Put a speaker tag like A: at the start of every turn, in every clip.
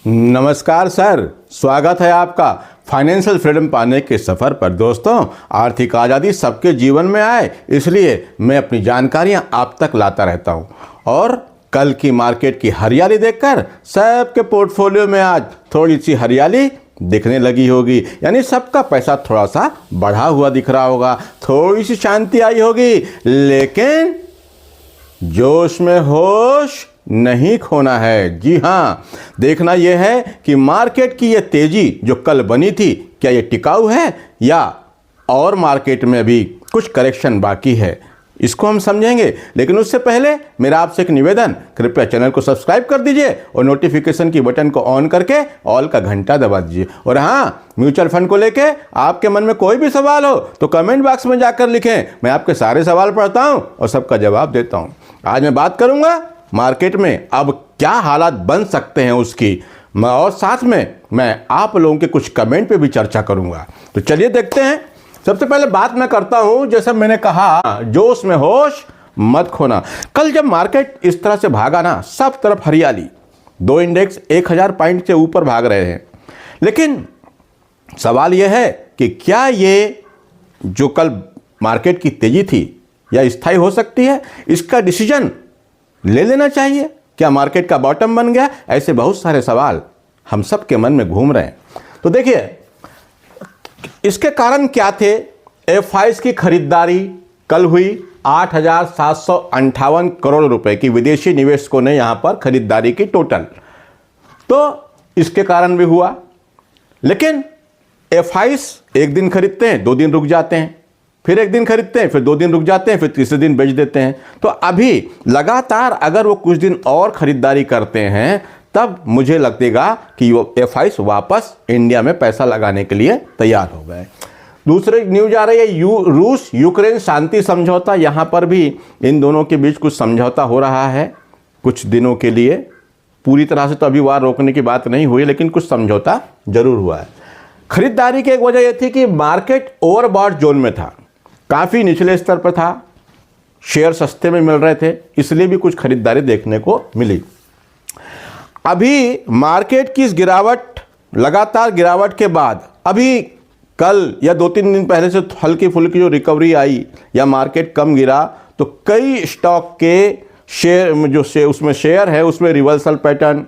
A: नमस्कार सर, स्वागत है आपका फाइनेंशियल फ्रीडम पाने के सफ़र पर। दोस्तों, आर्थिक आज़ादी सबके जीवन में आए, इसलिए मैं अपनी जानकारियां आप तक लाता रहता हूं। और कल की मार्केट की हरियाली देखकर सबके पोर्टफोलियो में आज थोड़ी सी हरियाली दिखने लगी होगी, यानी सबका पैसा थोड़ा सा बढ़ा हुआ दिख रहा होगा, थोड़ी सी शांति आई होगी। लेकिन जोश में होश नहीं खोना है। जी हाँ, देखना यह है कि मार्केट की यह तेजी जो कल बनी थी, क्या ये टिकाऊ है या और मार्केट में भी कुछ करेक्शन बाकी है, इसको हम समझेंगे। लेकिन उससे पहले मेरा आपसे एक निवेदन, कृपया चैनल को सब्सक्राइब कर दीजिए और नोटिफिकेशन की बटन को ऑन करके ऑल का घंटा दबा दीजिए। और हाँ, म्यूचुअल फंड को लेके आपके मन में कोई भी सवाल हो तो कमेंट बॉक्स में जाकर लिखें, मैं आपके सारे सवाल पढ़ता हूँ और सबका जवाब देता हूँ। आज मैं बात करूँगा मार्केट में अब क्या हालात बन सकते हैं उसकी, और साथ में मैं आप लोगों के कुछ कमेंट पे भी चर्चा करूंगा। तो चलिए देखते हैं। सबसे पहले बात मैं करता हूं, जैसे मैंने कहा, जोश में होश मत खोना। कल जब मार्केट इस तरह से भागा ना, सब तरफ हरियाली, दो इंडेक्स 1000 पॉइंट से ऊपर भाग रहे हैं। लेकिन सवाल यह है कि क्या ये जो कल मार्केट की तेजी थी या स्थायी हो सकती है, इसका डिसीजन ले लेना चाहिए? क्या मार्केट का बॉटम बन गया? ऐसे बहुत सारे सवाल हम सब के मन में घूम रहे हैं। तो देखिए, इसके कारण क्या थे। एफआईज की खरीदारी कल हुई 8,758 करोड़ रुपए की विदेशी निवेशकों ने यहां पर खरीदारी की टोटल, तो इसके कारण भी हुआ। लेकिन एफआईज एक दिन खरीदते हैं, 2 दिन रुक जाते हैं, फिर एक दिन खरीदते हैं, फिर 2 दिन रुक जाते हैं, फिर तीसरे दिन बेच देते हैं। तो अभी लगातार अगर वो कुछ दिन और खरीदारी करते हैं, तब मुझे लगेगा कि वो एफआईज वापस इंडिया में पैसा लगाने के लिए तैयार हो गए। दूसरी न्यूज आ रही है रूस यूक्रेन शांति समझौता। यहाँ पर भी इन दोनों के बीच कुछ समझौता हो रहा है कुछ दिनों के लिए। पूरी तरह से तो अभी वार रोकने की बात नहीं हुई, लेकिन कुछ समझौता जरूर हुआ है। खरीदारी की एक वजह यह थी कि मार्केट ओवरबॉट जोन में था, काफ़ी निचले स्तर पर था, शेयर सस्ते में मिल रहे थे, इसलिए भी कुछ खरीदारी देखने को मिली। अभी मार्केट की इस गिरावट, लगातार गिरावट के बाद अभी कल या 2-3 दिन पहले से हल्की फुल्की जो रिकवरी आई या मार्केट कम गिरा, तो कई स्टॉक के शेयर उसमें शेयर है, उसमें रिवर्सल पैटर्न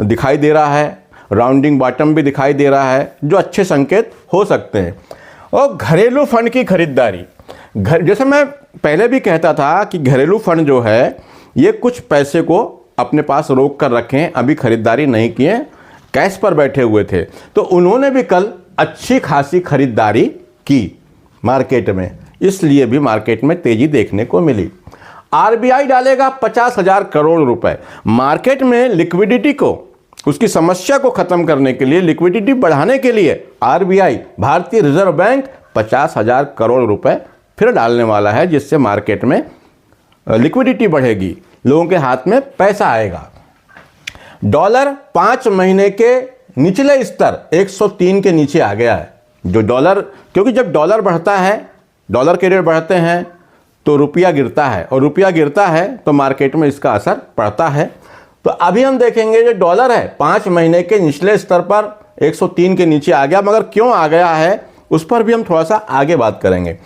A: दिखाई दे रहा है, राउंडिंग बॉटम भी दिखाई दे रहा है, जो अच्छे संकेत हो सकते हैं। और घरेलू फंड की खरीदारी, जैसे मैं पहले भी कहता था कि घरेलू फंड जो है ये कुछ पैसे को अपने पास रोक कर रखें, अभी खरीदारी नहीं किए, कैश पर बैठे हुए थे, तो उन्होंने भी कल अच्छी खासी खरीदारी की मार्केट में, इसलिए भी मार्केट में तेजी देखने को मिली। आरबीआई डालेगा 50,000 करोड़ रुपए मार्केट में। लिक्विडिटी को, उसकी समस्या को खत्म करने के लिए, लिक्विडिटी बढ़ाने के लिए आरबीआई, भारतीय रिजर्व बैंक 50,000 करोड़ रुपए फिर डालने वाला है, जिससे मार्केट में लिक्विडिटी बढ़ेगी, लोगों के हाथ में पैसा आएगा। डॉलर 5 महीने के निचले स्तर 103 के नीचे आ गया है। जो डॉलर, क्योंकि जब डॉलर बढ़ता है, डॉलर के रेट बढ़ते हैं तो रुपया गिरता है, और रुपया गिरता है तो मार्केट में इसका असर पड़ता है। तो अभी हम देखेंगे जो डॉलर है 5 महीने के निचले स्तर पर 103 के नीचे आ गया, मगर क्यों आ गया है उस पर भी हम थोड़ा सा आगे बात करेंगे।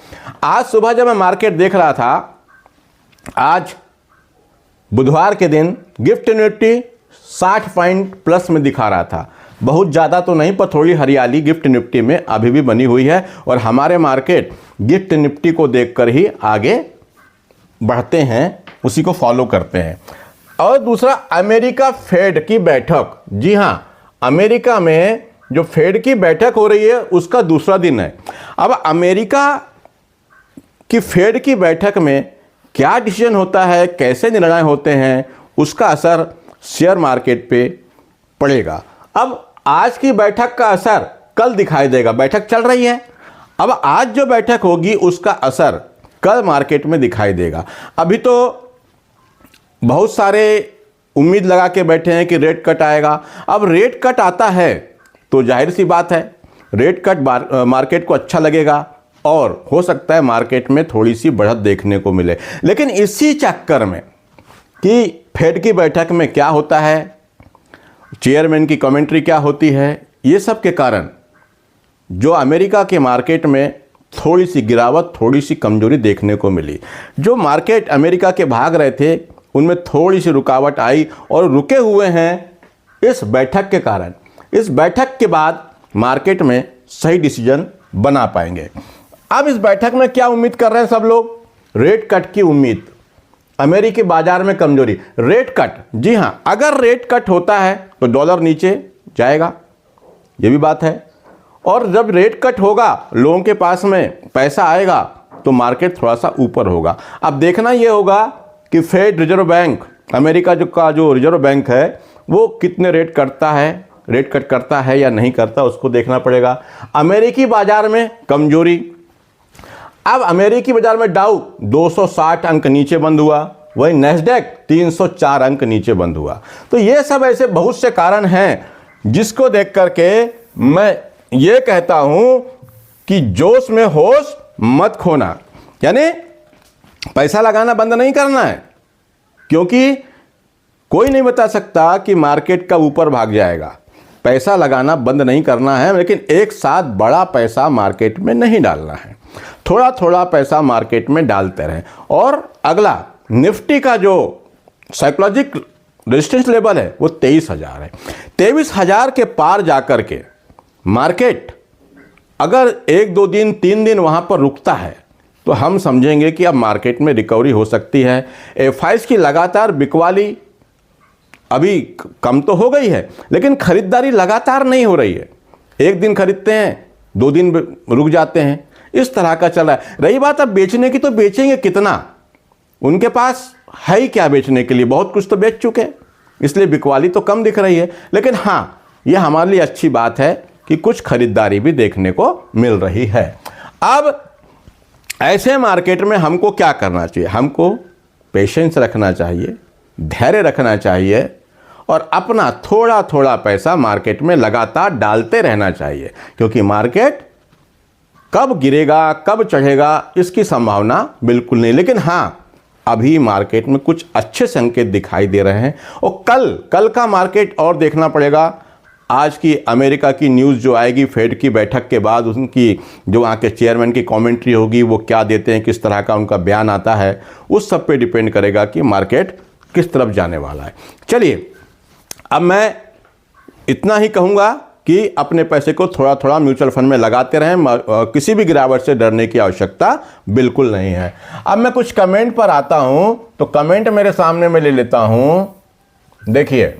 A: आज सुबह जब मैं मार्केट देख रहा था, आज बुधवार के दिन गिफ्ट निफ्टी 60 पॉइंट प्लस में दिखा रहा था। बहुत ज़्यादा तो नहीं, पर थोड़ी हरियाली गिफ्ट निफ्टी में अभी भी बनी हुई है, और हमारे मार्केट गिफ्ट निफ्टी को देखकर ही आगे बढ़ते हैं, उसी को फॉलो करते हैं। और दूसरा, अमेरिका फेड की बैठक। जी हाँ, अमेरिका में जो फेड की बैठक हो रही है उसका दूसरा दिन है। अब अमेरिका की फेड की बैठक में क्या डिसीजन होता है, कैसे निर्णय होते हैं, उसका असर शेयर मार्केट पे पड़ेगा। अब आज की बैठक का असर कल दिखाई देगा, बैठक चल रही है, अब आज जो बैठक होगी उसका असर कल मार्केट में दिखाई देगा। अभी तो बहुत सारे उम्मीद लगा के बैठे हैं कि रेट कट आएगा। अब रेट कट आता है तो जाहिर सी बात है रेट कट मार्केट को अच्छा लगेगा, और हो सकता है मार्केट में थोड़ी सी बढ़त देखने को मिले। लेकिन इसी चक्कर में कि फेड की बैठक में क्या होता है, चेयरमैन की कमेंट्री क्या होती है, ये सब के कारण जो अमेरिका के मार्केट में थोड़ी सी गिरावट, थोड़ी सी कमजोरी देखने को मिली। जो मार्केट अमेरिका के भाग रहे थे उनमें थोड़ी सी रुकावट आई और रुके हुए हैं इस बैठक के कारण। इस बैठक के बाद मार्केट में सही डिसीजन बना पाएंगे। अब इस बैठक में क्या उम्मीद कर रहे हैं सब लोग? रेट कट की उम्मीद, अमेरिकी बाजार में कमजोरी, रेट कट। जी हाँ, अगर रेट कट होता है तो डॉलर नीचे जाएगा, ये भी बात है। और जब रेट कट होगा, लोगों के पास में पैसा आएगा तो मार्केट थोड़ा सा ऊपर होगा। अब देखना ये होगा कि फेड रिजर्व बैंक, अमेरिका का जो रिजर्व बैंक है, वो कितने रेट कट करता है या नहीं करता, उसको देखना पड़ेगा। अमेरिकी बाजार में कमजोरी। अब अमेरिकी बाजार में डाउ 260 अंक नीचे बंद हुआ, वही नैस्डैक 304 अंक नीचे बंद हुआ। तो ये सब ऐसे बहुत से कारण हैं जिसको देख करके मैं ये कहता हूं कि जोश में होश मत खोना, यानी पैसा लगाना बंद नहीं करना है, क्योंकि कोई नहीं बता सकता कि मार्केट कब ऊपर भाग जाएगा। पैसा लगाना बंद नहीं करना है, लेकिन एक साथ बड़ा पैसा मार्केट में नहीं डालना है, थोड़ा थोड़ा पैसा मार्केट में डालते रहें। और अगला, निफ्टी का जो साइकोलॉजिक रेजिस्टेंस लेवल है वो 23,000 है। 23,000 के पार जाकर के मार्केट अगर 1-2 दिन 3 दिन वहाँ पर रुकता है तो हम समझेंगे कि अब मार्केट में रिकवरी हो सकती है। एफआईएस की लगातार बिकवाली अभी कम तो हो गई है, लेकिन खरीदारी लगातार नहीं हो रही है। एक दिन खरीदते हैं, 2 दिन रुक जाते हैं, इस तरह का चल रहा है। रही बात अब बेचने की, तो बेचेंगे कितना? उनके पास है ही क्या बेचने के लिए? बहुत कुछ तो बेच चुके, इसलिए बिकवाली तो कम दिख रही है। लेकिन हाँ, यह हमारे लिए अच्छी बात है कि कुछ खरीदारी भी देखने को मिल रही है। अब ऐसे मार्केट में हमको क्या करना चाहिए? हमको पेशेंस रखना चाहिए, धैर्य रखना चाहिए और अपना थोड़ा थोड़ा पैसा मार्केट में लगातार डालते रहना चाहिए, क्योंकि मार्केट कब गिरेगा कब चढ़ेगा इसकी संभावना बिल्कुल नहीं। लेकिन हाँ, अभी मार्केट में कुछ अच्छे संकेत दिखाई दे रहे हैं। और कल का मार्केट और देखना पड़ेगा। आज की अमेरिका की न्यूज़ जो आएगी फेड की बैठक के बाद, उनकी जो वहाँ के चेयरमैन की कमेंट्री होगी, वो क्या देते हैं, किस तरह का उनका बयान आता है, उस सब पे डिपेंड करेगा कि मार्केट किस तरफ जाने वाला है। चलिए, अब मैं इतना ही कहूँगा कि अपने पैसे को थोड़ा थोड़ा म्यूचुअल फंड में लगाते रहें, किसी भी गिरावट से डरने की आवश्यकता बिल्कुल नहीं है। अब मैं कुछ कमेंट पर आता हूँ, तो कमेंट मेरे सामने मैं ले लेता हूँ। देखिए,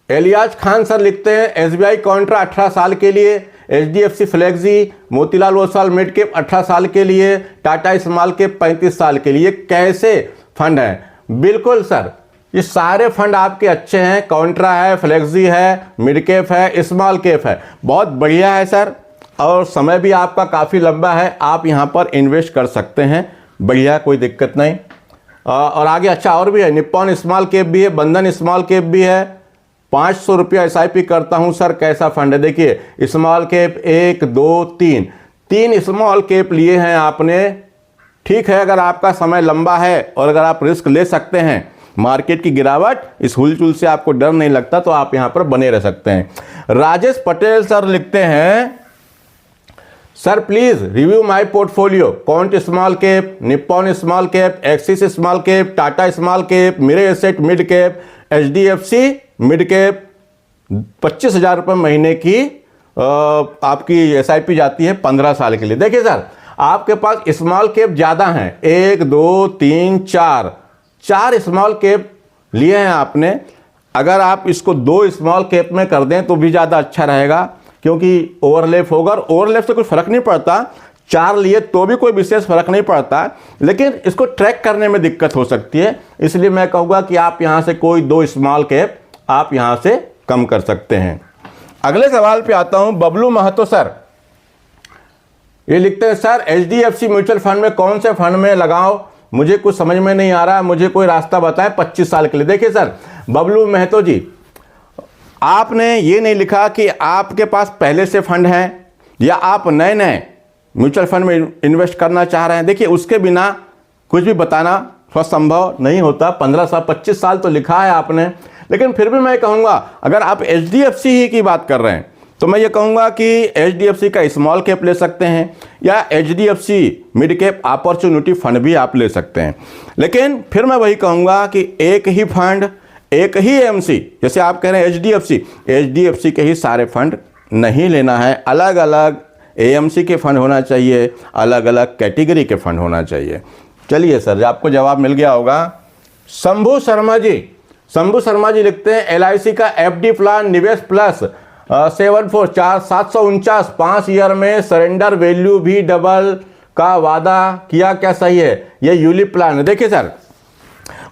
A: एलियाज खान सर लिखते हैं, एसबीआई कॉन्ट्रा 18 साल के लिए, HDFC flexi, Motilal Oswal mid cap 18 साल के लिए, टाटा स्मॉल कैप 35 साल के लिए, कैसे फंड हैं? बिल्कुल सर, ये सारे फंड आपके अच्छे हैं। कॉन्ट्रा है, फ्लेक्सी है, मिड कैप है, स्मॉल कैप है, बहुत बढ़िया है सर। और समय भी आपका काफ़ी लंबा है, आप यहाँ पर इन्वेस्ट कर सकते हैं, बढ़िया, कोई दिक्कत नहीं। और आगे अच्छा और भी है, निप्पॉन स्मॉल कैप भी है, बंधन स्मॉल कैप भी है। 500 रुपया एसआईपी करता हूँ सर, कैसा फंड है? देखिए, स्मॉल कैप 1 2 3 स्मॉल कैप लिए हैं आपने, ठीक है। अगर आपका समय लंबा है और अगर आप रिस्क ले सकते हैं, मार्केट की गिरावट, इस हुलचुल से आपको डर नहीं लगता, तो आप यहाँ पर बने रह सकते हैं। राजेश पटेल सर लिखते हैं, sir please review my portfolio, can't small cap, Nippon small cap, axis small cap, Tata small cap, Mirae Asset mid cap, HDFC mid cap. 25,000 रुपये महीने की आपकी एसआईपी जाती है 15 साल के लिए। देखिए सर, आपके पास स्मॉल कैप ज़्यादा हैं, 1 2 3 4 स्मॉल कैप लिए हैं आपने। अगर आप इसको 2 स्मॉल कैप में कर दें तो भी ज़्यादा अच्छा रहेगा, क्योंकि ओवरलैप होगा। ओवरलैप से कुछ फ़र्क नहीं पड़ता, 4 लिए तो भी कोई विशेष फ़र्क नहीं पड़ता, लेकिन इसको ट्रैक करने में दिक्कत हो सकती है। इसलिए मैं कहूँगा कि आप यहाँ से कोई 2 स्मॉल कैप आप यहाँ से कम कर सकते हैं। अगले सवाल पे आता हूँ, बबलू महतो सर, ये लिखते हैं, सर एचडीएफसी म्यूचुअल फंड में कौन से फंड में लगाओ, मुझे कुछ समझ में नहीं आ रहा, मुझे कोई रास्ता बताएं 25 साल के लिए। देखिए सर, बबलू महतो जी, आपने ये नहीं लिखा कि आपके पास पहले से फंड हैं या आप नए नए म्यूचुअल फंड में इन्वेस्ट करना चाह रहे हैं। देखिए, उसके बिना कुछ भी बताना थोड़ा संभव नहीं होता। 15 साल 25 साल तो लिखा है आपने, लेकिन फिर भी मैं कहूँगा अगर आप HDFC ही की बात कर रहे हैं तो मैं ये कहूँगा कि HDFC का स्मॉल कैप ले सकते हैं या HDFC mid cap opportunity fund भी आप ले सकते हैं। लेकिन फिर मैं वही कहूँगा कि एक ही फंड, एक ही AMC, जैसे आप कह रहे हैं HDFC के ही सारे फंड नहीं लेना है, अलग अलग AMC के फंड होना चाहिए, अलग अलग कैटेगरी के फंड होना चाहिए। चलिए सर, आपको जवाब मिल गया होगा। शंभू शर्मा जी लिखते हैं LIC का FD प्लान निवेश प्लस 749 5 ईयर में सरेंडर वैल्यू भी डबल का वादा किया, क्या सही है? ये यूलिप प्लान है। देखिए सर,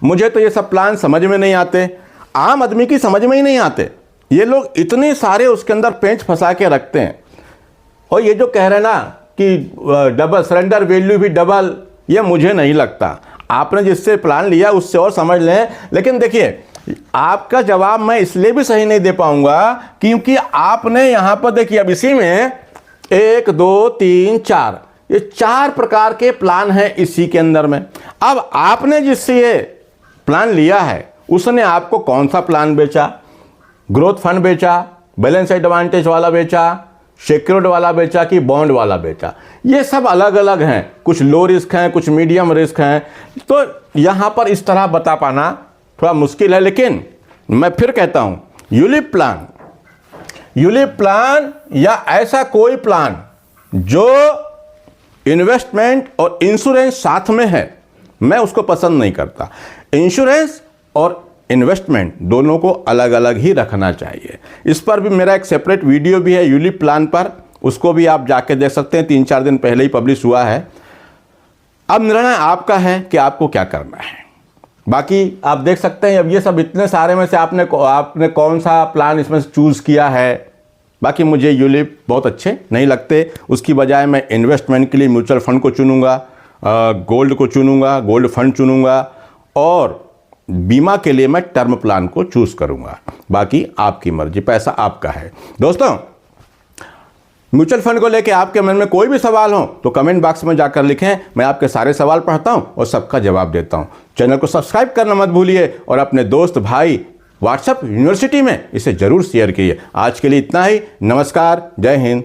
A: मुझे तो ये सब प्लान समझ में नहीं आते, आम आदमी की समझ में ही नहीं आते। ये लोग इतने सारे उसके अंदर पेंच फंसा के रखते हैं, और ये जो कह रहे हैं ना कि डबल सरेंडर वैल्यू भी डबल, ये मुझे नहीं लगता। आपने जिससे प्लान लिया उससे और समझ लें। लेकिन देखिए, आपका जवाब मैं इसलिए भी सही नहीं दे पाऊंगा क्योंकि आपने यहां पर देखिए, अब इसी में 1 2 3 4 ये 4 प्रकार के प्लान हैं इसी के अंदर में। अब आपने जिससे ये प्लान लिया है उसने आपको कौन सा प्लान बेचा? ग्रोथ फंड बेचा, बैलेंस एडवांटेज वाला बेचा, सिक्योर्ड वाला बेचा कि बॉन्ड वाला बेचा? ये सब अलग अलग हैं, कुछ लो रिस्क हैं, कुछ मीडियम रिस्क हैं। तो यहाँ पर इस तरह बता पाना थोड़ा मुश्किल है। लेकिन मैं फिर कहता हूँ, यूलिप प्लान या ऐसा कोई प्लान जो इन्वेस्टमेंट और इंश्योरेंस साथ में है, मैं उसको पसंद नहीं करता। इंश्योरेंस और इन्वेस्टमेंट दोनों को अलग अलग ही रखना चाहिए। इस पर भी मेरा एक सेपरेट वीडियो भी है यूलिप प्लान पर, उसको भी आप जाके देख सकते हैं, 3-4 दिन पहले ही पब्लिश हुआ है। अब निर्णय आपका है कि आपको क्या करना है। बाकी आप देख सकते हैं, अब ये सब इतने सारे में से आपने कौन सा प्लान इसमें से चूज़ किया है। बाकी मुझे यूलिप बहुत अच्छे नहीं लगते, उसकी बजाय मैं इन्वेस्टमेंट के लिए म्यूचुअल फंड को चुनूंगा, गोल्ड को चुनूंगा, गोल्ड फंड चुनूंगा, और बीमा के लिए मैं टर्म प्लान को चूज़ करूंगा। बाकी आपकी मर्जी, पैसा आपका है। दोस्तों, म्यूचुअल फंड को लेके आपके मन में कोई भी सवाल हो तो कमेंट बॉक्स में जाकर लिखें, मैं आपके सारे सवाल पढ़ता हूं और सबका जवाब देता हूं। चैनल को सब्सक्राइब करना मत भूलिए और अपने दोस्त भाई व्हाट्सएप यूनिवर्सिटी में इसे जरूर शेयर कीजिए। आज के लिए इतना ही। नमस्कार, जय हिंद।